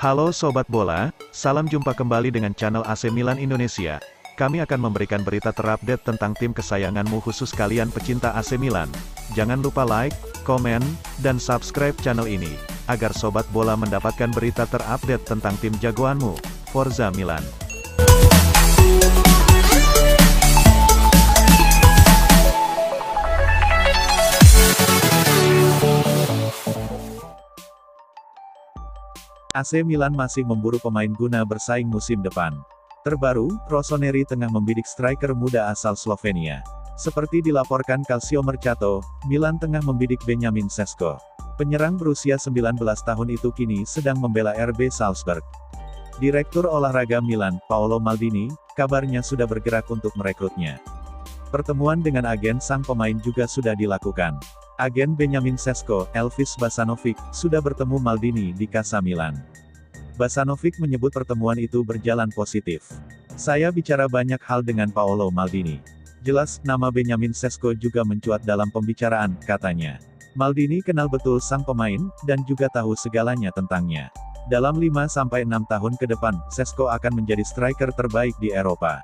Halo Sobat Bola, salam jumpa kembali dengan channel AC Milan Indonesia. Kami akan memberikan berita terupdate tentang tim kesayanganmu khusus kalian pecinta AC Milan. Jangan lupa like, komen, dan subscribe channel ini, agar Sobat Bola mendapatkan berita terupdate tentang tim jagoanmu, Forza Milan. AC Milan masih memburu pemain guna bersaing musim depan. Terbaru, Rossoneri tengah membidik striker muda asal Slovenia. Seperti dilaporkan Calcio Mercato, Milan tengah membidik Benjamin Sesko. Penyerang berusia 19 tahun itu kini sedang membela RB Salzburg. Direktur olahraga Milan, Paolo Maldini, kabarnya sudah bergerak untuk merekrutnya. Pertemuan dengan agen sang pemain juga sudah dilakukan. Agen Benjamin Sesko, Elvis Basanovic, sudah bertemu Maldini di Casa Milan. Basanovic menyebut pertemuan itu berjalan positif. Saya bicara banyak hal dengan Paolo Maldini. Jelas, nama Benjamin Sesko juga mencuat dalam pembicaraan, katanya. Maldini kenal betul sang pemain, dan juga tahu segalanya tentangnya. Dalam 5-6 tahun ke depan, Sesko akan menjadi striker terbaik di Eropa.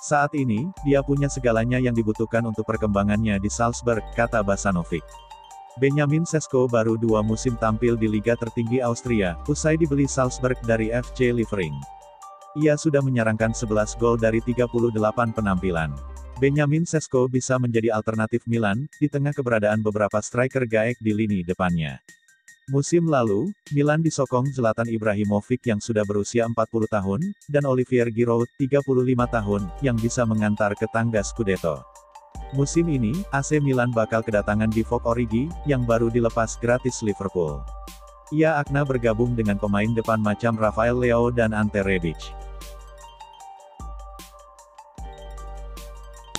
Saat ini, dia punya segalanya yang dibutuhkan untuk perkembangannya di Salzburg, kata Basanovic. Benjamin Sesko baru 2 musim tampil di liga tertinggi Austria, usai dibeli Salzburg dari FC Liefering. Ia sudah menyarangkan 11 gol dari 38 penampilan. Benjamin Sesko bisa menjadi alternatif Milan, di tengah keberadaan beberapa striker gaek di lini depannya. Musim lalu, Milan disokong Zlatan Ibrahimovic yang sudah berusia 40 tahun, dan Olivier Giroud, 35 tahun, yang bisa mengantar ke tangga Scudetto. Musim ini, AC Milan bakal kedatangan Divock Origi, yang baru dilepas gratis Liverpool. Ia akan bergabung dengan pemain depan macam Rafael Leao dan Ante Rebic.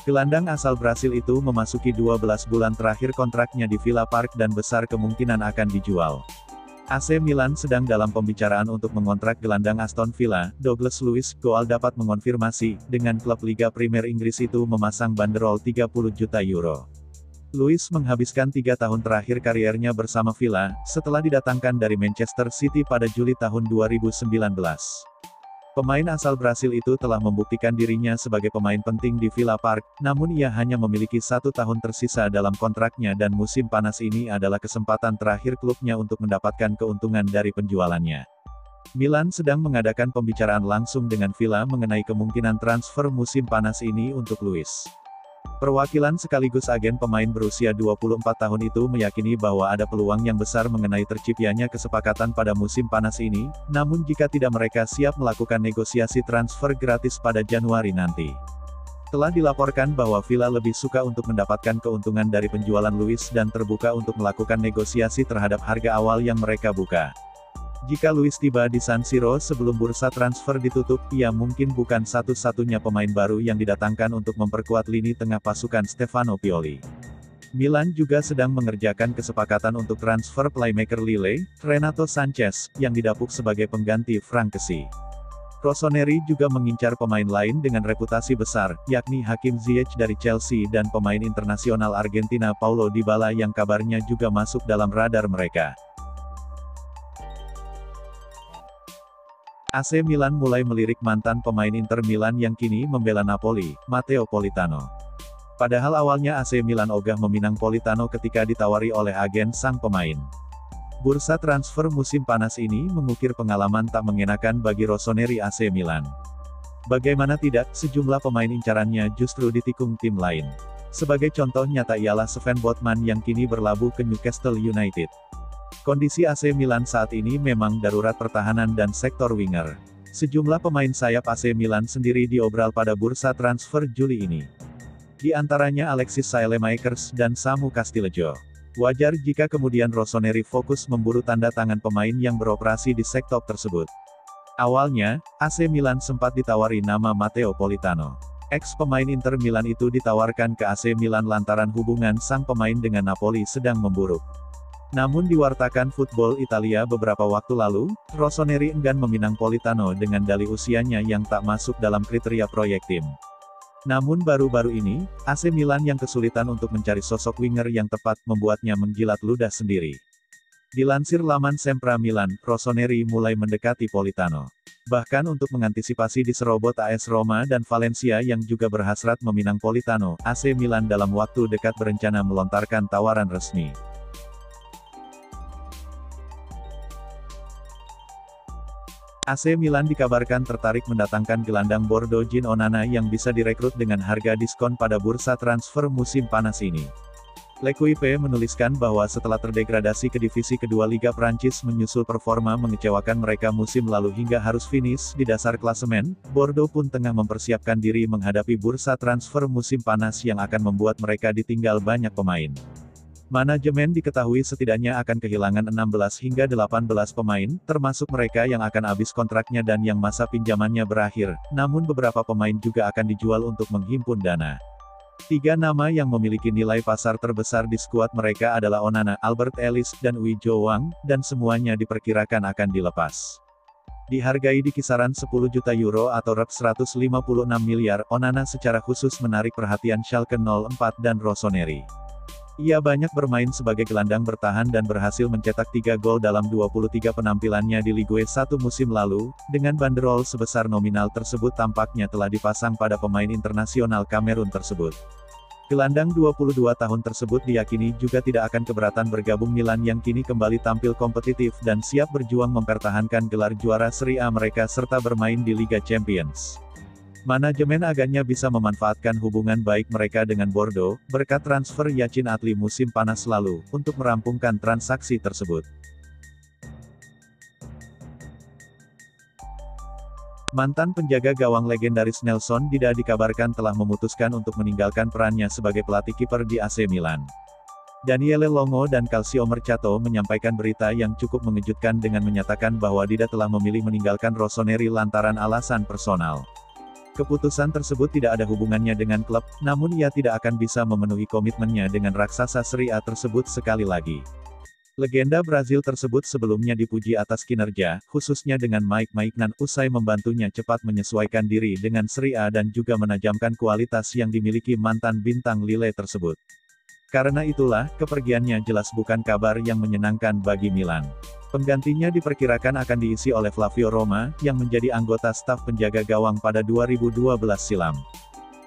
Gelandang asal Brasil itu memasuki 12 bulan terakhir kontraknya di Villa Park dan besar kemungkinan akan dijual. AC Milan sedang dalam pembicaraan untuk mengontrak gelandang Aston Villa, Douglas Luiz. Goal dapat mengonfirmasi, dengan klub Liga Premier Inggris itu memasang banderol 30 juta euro. Luiz menghabiskan 3 tahun terakhir kariernya bersama Villa, setelah didatangkan dari Manchester City pada Juli tahun 2019. Pemain asal Brasil itu telah membuktikan dirinya sebagai pemain penting di Villa Park, namun ia hanya memiliki 1 tahun tersisa dalam kontraknya dan musim panas ini adalah kesempatan terakhir klubnya untuk mendapatkan keuntungan dari penjualannya. Milan sedang mengadakan pembicaraan langsung dengan Villa mengenai kemungkinan transfer musim panas ini untuk Luiz. Perwakilan sekaligus agen pemain berusia 24 tahun itu meyakini bahwa ada peluang yang besar mengenai terciptanya kesepakatan pada musim panas ini, namun jika tidak mereka siap melakukan negosiasi transfer gratis pada Januari nanti. Telah dilaporkan bahwa Villa lebih suka untuk mendapatkan keuntungan dari penjualan Luiz dan terbuka untuk melakukan negosiasi terhadap harga awal yang mereka buka. Jika Luiz tiba di San Siro sebelum bursa transfer ditutup, ia mungkin bukan satu-satunya pemain baru yang didatangkan untuk memperkuat lini tengah pasukan Stefano Pioli. Milan juga sedang mengerjakan kesepakatan untuk transfer playmaker Lille, Renato Sanchez, yang didapuk sebagai pengganti Frank Kessie. Rossoneri juga mengincar pemain lain dengan reputasi besar, yakni Hakim Ziyech dari Chelsea dan pemain internasional Argentina Paulo Dybala yang kabarnya juga masuk dalam radar mereka. AC Milan mulai melirik mantan pemain Inter Milan yang kini membela Napoli, Matteo Politano. Padahal awalnya AC Milan ogah meminang Politano ketika ditawari oleh agen sang pemain. Bursa transfer musim panas ini mengukir pengalaman tak mengenakan bagi Rossoneri AC Milan. Bagaimana tidak, sejumlah pemain incarannya justru ditikung tim lain. Sebagai contoh nyata ialah Sven Botman yang kini berlabuh ke Newcastle United. Kondisi AC Milan saat ini memang darurat pertahanan dan sektor winger. Sejumlah pemain sayap AC Milan sendiri diobral pada bursa transfer Juli ini. Di antaranya Alexis Saelemaekers dan Samu Castillejo. Wajar jika kemudian Rossoneri fokus memburu tanda tangan pemain yang beroperasi di sektor tersebut. Awalnya, AC Milan sempat ditawari nama Matteo Politano. Ex-pemain Inter Milan itu ditawarkan ke AC Milan lantaran hubungan sang pemain dengan Napoli sedang memburuk. Namun diwartakan Football Italia beberapa waktu lalu, Rossoneri enggan meminang Politano dengan dalih usianya yang tak masuk dalam kriteria proyek tim. Namun baru-baru ini, AC Milan yang kesulitan untuk mencari sosok winger yang tepat membuatnya menggilat ludah sendiri. Dilansir laman Sempra Milan, Rossoneri mulai mendekati Politano. Bahkan untuk mengantisipasi diserobot AS Roma dan Valencia yang juga berhasrat meminang Politano, AC Milan dalam waktu dekat berencana melontarkan tawaran resmi. AC Milan dikabarkan tertarik mendatangkan gelandang Bordeaux Jean Onana yang bisa direkrut dengan harga diskon pada bursa transfer musim panas ini. L'Equipe menuliskan bahwa setelah terdegradasi ke divisi kedua Liga Prancis menyusul performa mengecewakan mereka musim lalu hingga harus finish di dasar klasemen, Bordeaux pun tengah mempersiapkan diri menghadapi bursa transfer musim panas yang akan membuat mereka ditinggal banyak pemain. Manajemen diketahui setidaknya akan kehilangan 16 hingga 18 pemain, termasuk mereka yang akan habis kontraknya dan yang masa pinjamannya berakhir, namun beberapa pemain juga akan dijual untuk menghimpun dana. 3 nama yang memiliki nilai pasar terbesar di skuad mereka adalah Onana, Albert Ellis, dan Ui Jo Wang, dan semuanya diperkirakan akan dilepas. Dihargai di kisaran 10 juta euro atau rep 156 miliar, Onana secara khusus menarik perhatian Schalke 04 dan Rossoneri. Ia banyak bermain sebagai gelandang bertahan dan berhasil mencetak 3 gol dalam 23 penampilannya di Ligue 1 musim lalu, dengan banderol sebesar nominal tersebut tampaknya telah dipasang pada pemain internasional Kamerun tersebut. Gelandang 22 tahun tersebut diyakini juga tidak akan keberatan bergabung Milan yang kini kembali tampil kompetitif dan siap berjuang mempertahankan gelar juara Serie A mereka serta bermain di Liga Champions. Manajemen agaknya bisa memanfaatkan hubungan baik mereka dengan Bordeaux, berkat transfer Yacine Adli musim panas lalu, untuk merampungkan transaksi tersebut. Mantan penjaga gawang legendaris Nelson Dida dikabarkan telah memutuskan untuk meninggalkan perannya sebagai pelatih kiper di AC Milan. Daniele Longo dan Calcio Mercato menyampaikan berita yang cukup mengejutkan dengan menyatakan bahwa Dida telah memilih meninggalkan Rossoneri lantaran alasan personal. Keputusan tersebut tidak ada hubungannya dengan klub, namun ia tidak akan bisa memenuhi komitmennya dengan raksasa Serie A tersebut sekali lagi. Legenda Brazil tersebut sebelumnya dipuji atas kinerja, khususnya dengan Mike Maignan, usai membantunya cepat menyesuaikan diri dengan Serie A dan juga menajamkan kualitas yang dimiliki mantan bintang Lille tersebut. Karena itulah, kepergiannya jelas bukan kabar yang menyenangkan bagi Milan. Penggantinya diperkirakan akan diisi oleh Flavio Roma, yang menjadi anggota staf penjaga gawang pada 2012 silam.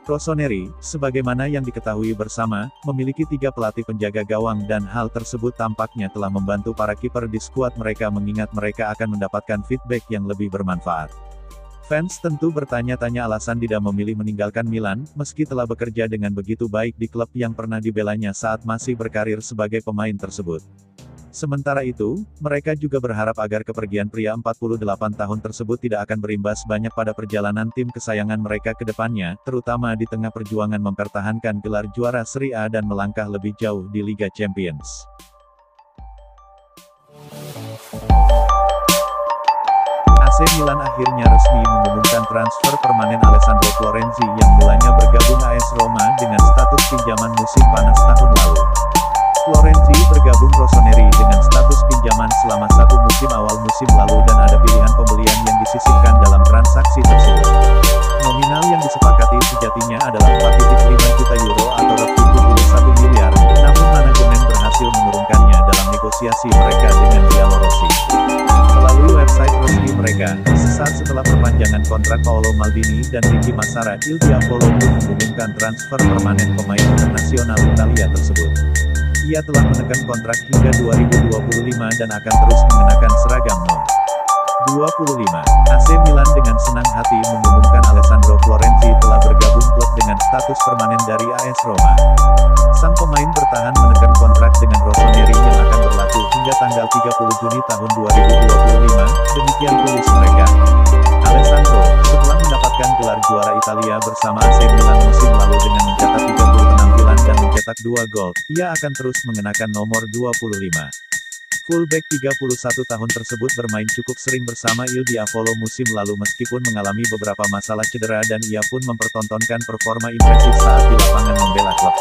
Rossoneri, sebagaimana yang diketahui bersama, memiliki 3 pelatih penjaga gawang dan hal tersebut tampaknya telah membantu para kiper di skuad mereka mengingat mereka akan mendapatkan feedback yang lebih bermanfaat. Fans tentu bertanya-tanya alasan Dida memilih meninggalkan Milan, meski telah bekerja dengan begitu baik di klub yang pernah dibelanya saat masih berkarir sebagai pemain tersebut. Sementara itu, mereka juga berharap agar kepergian pria 48 tahun tersebut tidak akan berimbas banyak pada perjalanan tim kesayangan mereka ke depannya, terutama di tengah perjuangan mempertahankan gelar juara Serie A dan melangkah lebih jauh di Liga Champions. AC Milan akhirnya resmi mengumumkan transfer permanen Alessandro Florenzi yang mulanya bergabung AS Roma dengan status pinjaman musim panas tahun lalu. Florenzi bergabung Rossoneri dengan status pinjaman selama 1 musim awal musim lalu dan ada pilihan pembelian yang disisipkan dalam transaksi tersebut. Nominal yang disepakati sejatinya adalah 4,5 juta euro atau rp 71 miliar, namun manajemen berhasil menurunkannya dalam negosiasi mereka dengan Bielorussia. Melalui website resmi mereka, sesaat setelah perpanjangan kontrak Paolo Maldini dan Ricky Massara, Il Diavolo pun mengumumkan transfer permanen pemain internasional Italia tersebut. Ia telah menekan kontrak hingga 2025 dan akan terus mengenakan seragam No. 25. AC Milan dengan senang hati mengumumkan Alessandro Florenzi telah bergabung klub dengan status permanen dari AS Roma. Sang pemain bertahan menekan kontrak dengan Rossoneri yang akan berlaku hingga tanggal 30 Juni tahun 2025, demikian tulis mereka. Alessandro, setelah mendapatkan gelar juara Italia bersama AC Milan musim lalu dengan mencetak 30 penampilan dan mencetak 2 gol, ia akan terus mengenakan nomor 25. Fullback 31 tahun tersebut bermain cukup sering bersama Il Diavolo musim lalu meskipun mengalami beberapa masalah cedera dan ia pun mempertontonkan performa impresif saat di lapangan membela klub.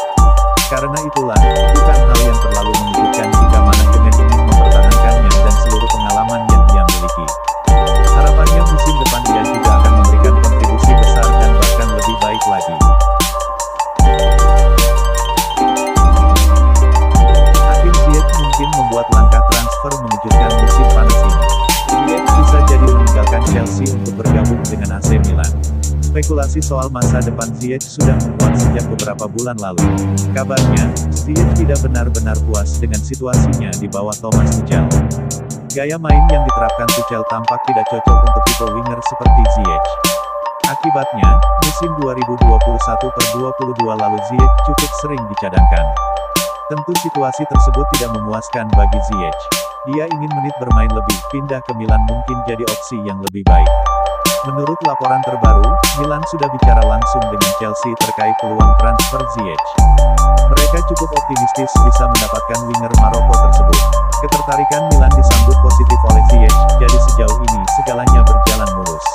Karena itulah, bukan hal yang terlalu mengejutkan jika manajemen ingin mempertahankannya dan seluruh pengalaman yang ia miliki. Harapannya musim depan dia juga akan memberikan kontribusi besar dan bahkan lebih baik lagi. Hakim Ziyech mungkin membuat langkah transfer Spekulasi soal masa depan Ziyech sudah menguat sejak beberapa bulan lalu. Kabarnya, Ziyech tidak benar-benar puas dengan situasinya di bawah Thomas Tuchel. Gaya main yang diterapkan Tuchel tampak tidak cocok untuk tipe winger seperti Ziyech. Akibatnya, musim 2021-22 lalu Ziyech cukup sering dicadangkan. Tentu situasi tersebut tidak memuaskan bagi Ziyech. Dia ingin menit bermain lebih, pindah ke Milan mungkin jadi opsi yang lebih baik. Menurut laporan terbaru, Milan sudah bicara langsung dengan Chelsea terkait peluang transfer Ziyech. Mereka cukup optimistis bisa mendapatkan winger Maroko tersebut. Ketertarikan Milan disambut positif oleh Ziyech, jadi sejauh ini segalanya berjalan mulus.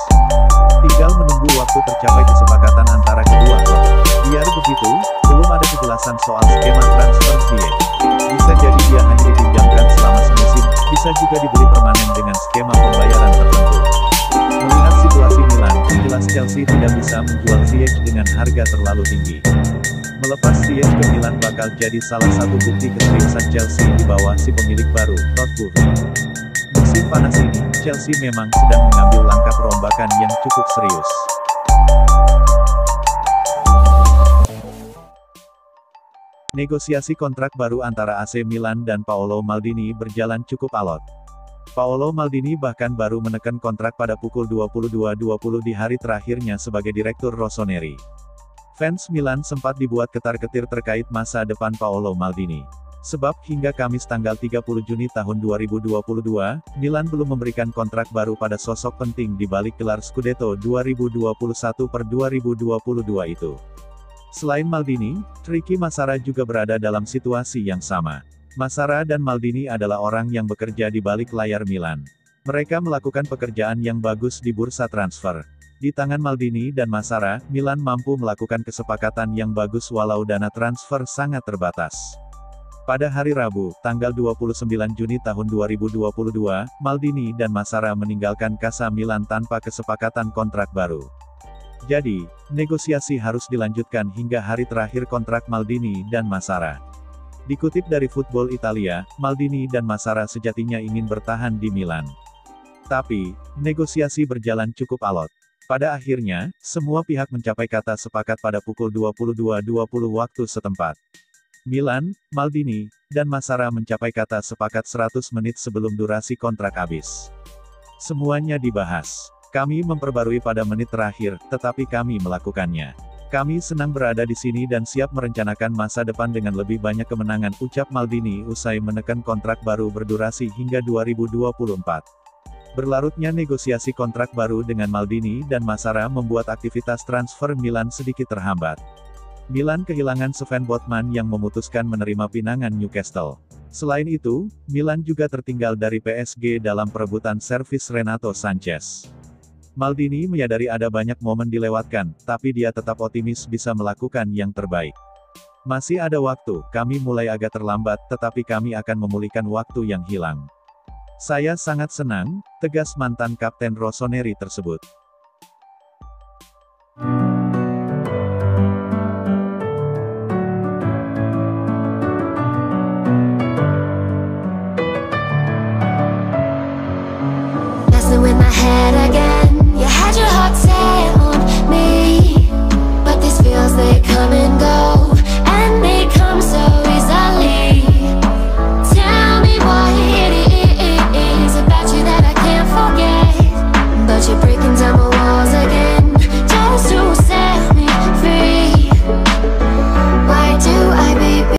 Tinggal menunggu waktu tercapai kesepakatan antara kedua klub. Biar begitu, belum ada kejelasan soal skema transfer Ziyech. Bisa jadi dia hanya dipinjamkan selama semusim, bisa juga dibeli permanen dengan skema pembayaran tertentu. Melihat situasi Milan, jelas Chelsea tidak bisa menjual Ziyech dengan harga terlalu tinggi. Melepas Ziyech ke Milan bakal jadi salah satu bukti keseriusan Chelsea di bawah si pemilik baru, Todd Boehly. Musim panas ini, Chelsea memang sedang mengambil langkah perombakan yang cukup serius. Negosiasi kontrak baru antara AC Milan dan Paolo Maldini berjalan cukup alot. Paolo Maldini bahkan baru menekan kontrak pada pukul 22.20 di hari terakhirnya sebagai direktur Rossoneri. Fans Milan sempat dibuat ketar-ketir terkait masa depan Paolo Maldini. Sebab hingga Kamis tanggal 30 Juni tahun 2022, Milan belum memberikan kontrak baru pada sosok penting di balik gelar Scudetto 2021-2022 itu. Selain Maldini, Ricky Massara juga berada dalam situasi yang sama. Massara dan Maldini adalah orang yang bekerja di balik layar Milan. Mereka melakukan pekerjaan yang bagus di bursa transfer. Di tangan Maldini dan Massara, Milan mampu melakukan kesepakatan yang bagus walau dana transfer sangat terbatas. Pada hari Rabu, tanggal 29 Juni tahun 2022, Maldini dan Massara meninggalkan Casa Milan tanpa kesepakatan kontrak baru. Jadi, negosiasi harus dilanjutkan hingga hari terakhir kontrak Maldini dan Massara. Dikutip dari Football Italia, Maldini dan Massara sejatinya ingin bertahan di Milan. Tapi, negosiasi berjalan cukup alot. Pada akhirnya, semua pihak mencapai kata sepakat pada pukul 22.20 waktu setempat. Milan, Maldini, dan Massara mencapai kata sepakat 100 menit sebelum durasi kontrak habis. Semuanya dibahas. Kami memperbarui pada menit terakhir, tetapi kami melakukannya. Kami senang berada di sini dan siap merencanakan masa depan dengan lebih banyak kemenangan, ucap Maldini usai menekan kontrak baru berdurasi hingga 2024. Berlarutnya negosiasi kontrak baru dengan Maldini dan Massara membuat aktivitas transfer Milan sedikit terhambat. Milan kehilangan Sven Botman yang memutuskan menerima pinangan Newcastle. Selain itu, Milan juga tertinggal dari PSG dalam perebutan servis Renato Sanchez. Maldini menyadari ada banyak momen dilewatkan, tapi dia tetap optimis bisa melakukan yang terbaik. Masih ada waktu, kami mulai agak terlambat, tetapi kami akan memulihkan waktu yang hilang. Saya sangat senang, tegas mantan kapten Rossoneri tersebut.